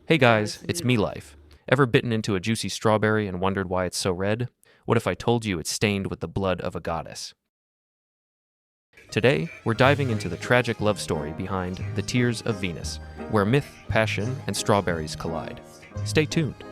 Hey guys, it's me Life. Ever bitten into a juicy strawberry and wondered why it's so red? What if I told you it's stained with the blood of a goddess? Today, we're diving into the tragic love story behind The Tears of Venus, where myth, passion, and strawberries collide. Stay tuned.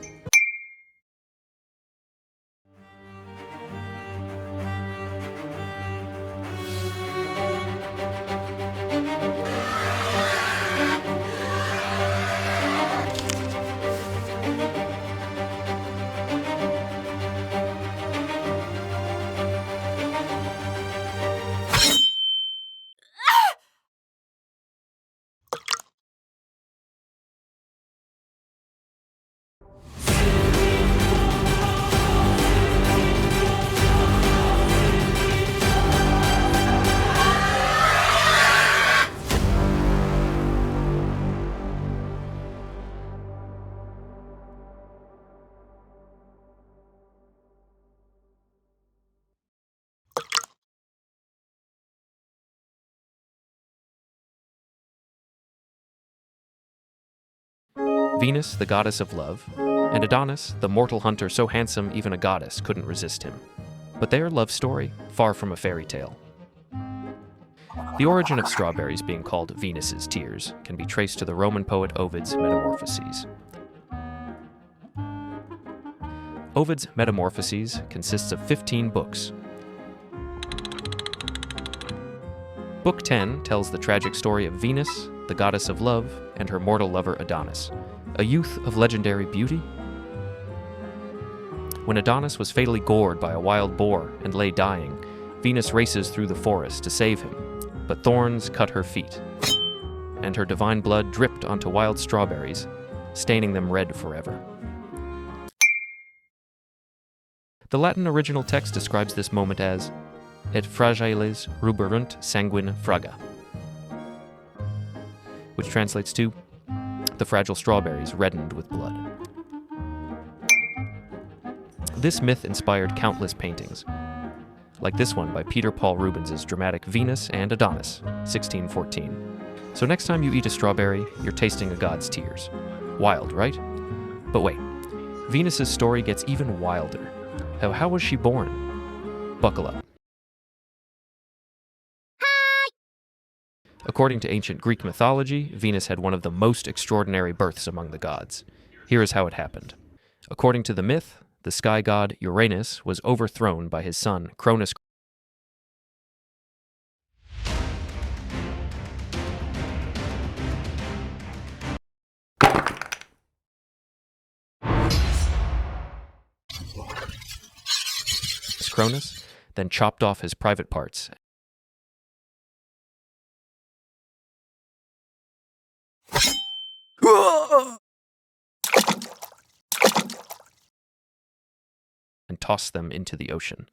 Venus, the goddess of love, and Adonis, the mortal hunter so handsome even a goddess couldn't resist him. But their love story, far from a fairy tale. The origin of strawberries being called Venus's tears can be traced to the Roman poet Ovid's Metamorphoses. Ovid's Metamorphoses consists of 15 books. Book 10 tells the tragic story of Venus, the goddess of love, and her mortal lover Adonis, a youth of legendary beauty. When Adonis was fatally gored by a wild boar and lay dying, Venus races through the forest to save him, but thorns cut her feet, and her divine blood dripped onto wild strawberries, staining them red forever. The Latin original text describes this moment as et fragiles rubuerunt sanguine fraga, which translates to the fragile strawberries reddened with blood. This myth inspired countless paintings, like this one by Peter Paul Rubens' dramatic Venus and Adonis, 1614. So next time you eat a strawberry, you're tasting a god's tears. Wild, right? But wait, Venus's story gets even wilder. How was she born? Buckle up. According to ancient Greek mythology, Venus had one of the most extraordinary births among the gods. Here is how it happened. According to the myth, the sky god Uranus was overthrown by his son Cronus. Cronus then chopped off his private parts and tossed them into the ocean.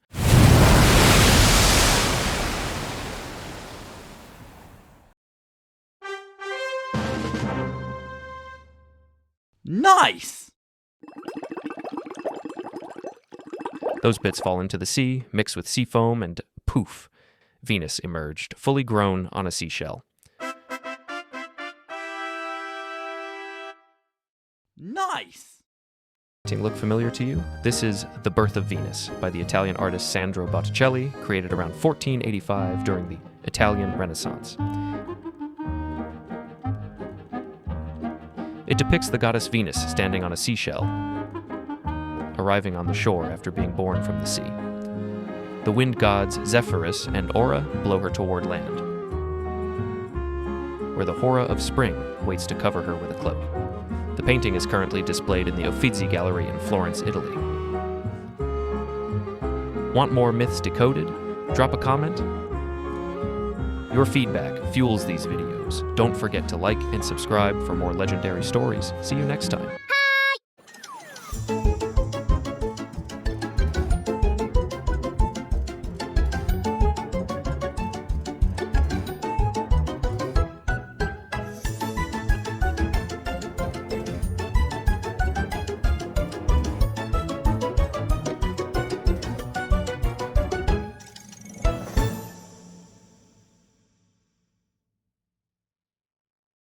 Nice! Those bits fall into the sea, mix with sea foam, and poof, Venus emerged, fully grown on a seashell. Nice! Look familiar to you? This is The Birth of Venus by the Italian artist Sandro Botticelli, created around 1485 during the Italian Renaissance. It depicts the goddess Venus standing on a seashell, arriving on the shore after being born from the sea. The wind gods Zephyrus and Aura blow her toward land, where the Hora of spring waits to cover her with a cloak. The painting is currently displayed in the Uffizi Gallery in Florence, Italy. Want more myths decoded? Drop a comment. Your feedback fuels these videos. Don't forget to like and subscribe for more legendary stories. See you next time.